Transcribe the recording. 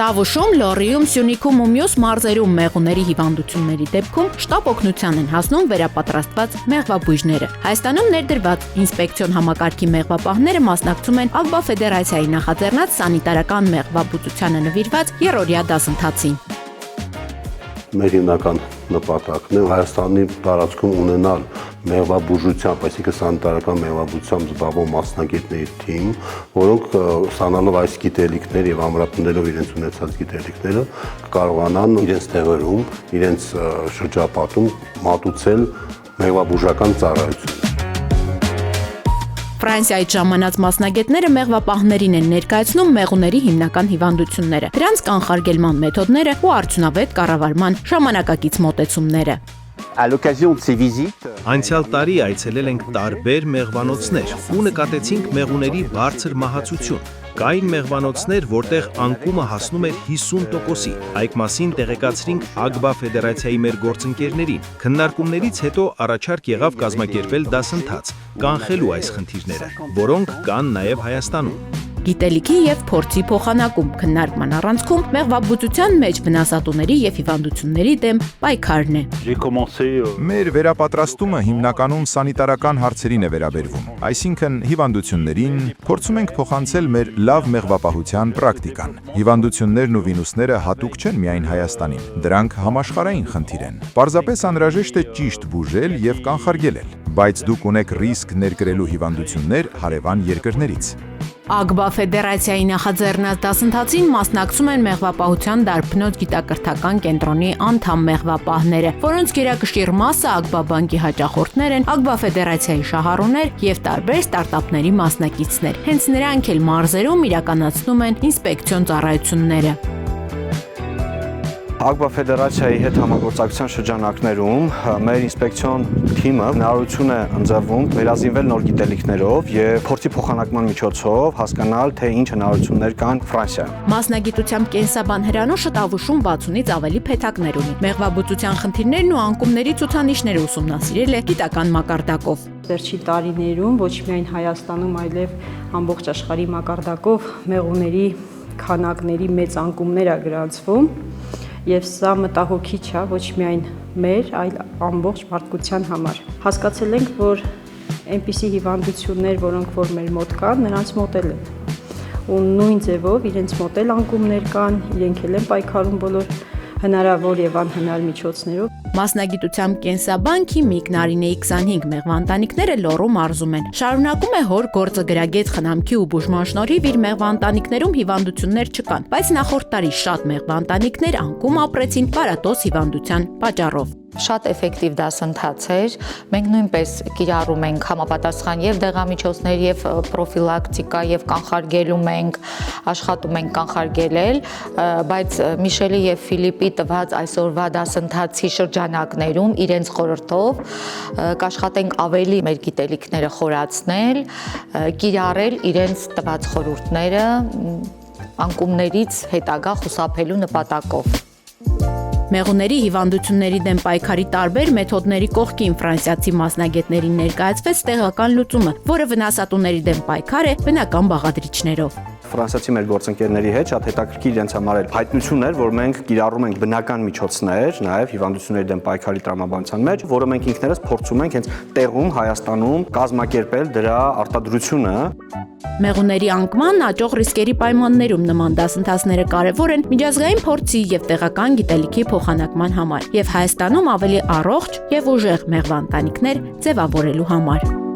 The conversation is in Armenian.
Տավուշում, Լոռիում, Սյունիքում ու մյուս մարզերում մեղուների հիվանդությունների դեպքում շտապ օգնության են հասնում վերապատրաստված մեղվաբույժները։ Հայաստանում ներդրված ինսպեկցիոն համակարգի մեղվապահները մասնակցում են Ագբա ֆեդերացիայի նախաձեռնած սանիտարական մեղվաբուծությանը նվիրված երրորդյա դասընթացին։ Մեր հիմնական նպատակն է Հայաստանի տարածքում ունենալ մեղվաբուժությամբ, այսինքն սանիտարական մեղվաբուժությամբ զբաղվող մասնագետների թիմ, որոնք ստանալով այս գիտելիքներ եւ ամրապնդելով իրենց ունեցած գիտելիքները կկարողանան իրենց տեղերում, իրենց շրջապատում մատուցել մեղվաբուժական ծառայություն։ Ֆրանսիայից ժամանած մասնագետները մեղվապահներին են ներկայացնում մեղուների հիմնական հիվանդությունները, դրանց կանխարգելման մեթոդները ու արդյունավետ կառավարման ժամանակակից մոտեցումները։ Անցյալ տարի այցելել ենք տարբեր մեղվանոցներ ու նկատեցինք մեղուների բարձր մահացություն։ Կային մեղվանոցներ, որտեղ անկումը հասնում էր 50%-ի։ Այդ մասին տեղեկացրինք Ագբա ֆեդերացիայի մեր գործընկերներին։ Քննարկումներից հետո առաջարկ եղավ կազմակերպել դասընթաց, կանխելու այս խնդիրները, որոնք կան նաև Հայաստանում։ Գիտելիքի եւ փորձի փոխանակում քննարկման առանցքում մեղվաբուծության մեջ վնասատուների եւ հիվանդությունների դեմ պայքարն է։ Մեր վերապատրաստումը հիմնականում սանիտարական հարցերին է վերաբերվում, այսինքն հիվանդություններին փորձում ենք փոխանցել մեր լավ մեղվապահության պրակտիկան։ Հիվանդություններն ու վինուսները հատուկ չեն միայն Հայաստանին, դրանք համաշխարհային խնդիր են։ Պարզապես անհրաժեշտ է ճիշտ բուժել եւ կանխարգելել, բայց դուք ունեք ռիսկ ներկրելու հիվանդություններ հարևան երկրներից։ Ագբա ֆեդերացիայի նախաձեռնած դասընթացին մասնակցում են մեղվապահության դարբնոց գիտակրթական կենտրոնի անդամ մեղվապահները, որոնց գերակշիռ մասը Ագբա բանկի հաճախորդներ են, Ագբա ֆեդերացիայի շահառուներ եւ տարբեր ստարտափների մասնակիցներ։ Հենց նրանք էլ մարզերում իրականացնում են ինսպեկցիոն ծառայությունները։ Ագբա ֆեդերացիայի հետ համագործակցության շրջանակներում մեր ինսպեկցիոն թիմը հնարավորություն է ընձեռվում վերազինվել նոր գիտելիքներով եւ փորձի փոխանակման միջոցով հասկանալ, թե ինչ հնարավորություններ կան Ֆրանսիայում։ Մասնագիտությամբ կենսաբան Հրանուշը Տավուշում 60-ից ավելի փեթակներ ունի։ Մեղվաբուծության խնդիրներն ու անկումների ցուցանիշները ուսումնասիրել է գիտական մակարդակով։ Վերջին տարիներում ոչ միայն Հայաստանում, այլև ամբողջ աշխարհի մակարդակով մեղուների քանակների մեծ անկումներ է գրանցվում։ Եվ սա մտահոգիչ է ոչ միայն մեր, այլ ամբողջ մարդկության համար։ Հասկացել ենք, որ այնպիսի հիվանդություններ, որոնք որ մեր մոտ կան, նրանց մոտ են։ Ու նույն ձևով իրենց մոտ էլ անկումներ կան, իրենք էլ են պայքարում բոլոր հնարավոր եւ անհնար միջոցներով։ Մասնագիտությամբ կենսաբան քիմիկ Նարինեի 25 մեղվաընտանիքները Լոռու մարզում են։ Շարունակում է հոր գործը գրագետ խնամքի ու բուժման շնորհիվ իր մեղվաընտանիքներում հիվանդություններ չկան, բայց նախորդ տարի շատ մեղվաընտանիքներ անկում ապրեցին պարատոս հիվանդության պատճառով։ Շատ էֆեկտիվ դասընթաց էր։ Մենք նույնպես կիրառում ենք համապատասխան եւ դեղամիջոցներ եւ պրոֆիլակտիկա եւ կանխարգելում ենք, աշխատում ենք կանխարգելել, բայց Միշելի եւ Ֆիլիպի տված այսօրվա դասընթացի շրջանակներում իրենց խորհրդով կաշխատենք ավելի մեր գիտելիքները խորացնել, կիրառել իրենց տված խորհուրդները անկումներից հետագա խուսափելու նպատակով։ Մեղուների հիվանդությունների դեմ պայքարի տարբեր մեթոդների կողքին ֆրանսիացի մասնագետներին ներկայացվեց տեղական լուծումը, որը վնասատուների դեմ պայքար է բնական բաղադրիչներով։ Ֆրանսիացի մեր գործընկերների հետ շատ հետաքրքիր իրենց համար էլ հայտնություն էր, որ մենք կիրառում ենք բնական միջոցներ, նաև հիվանդությունների դեմ պայքարի տրամաբանության մեջ, որը մենք ինքներս փորձում ենք հենց տեղում Հայաստանում կազմակերպել դրա արտադրությունը։ Մեղուների անկման աճող ռիսկերի պայմաններում նման դասընթացները կարևոր են միջազգային փորձի եւ տեղական գիտելիքի փոխանակման համար եւ Հայաստանում ավելի առողջ եւ ուժեղ մեղվաընտանիքներ ձևավորելու համար։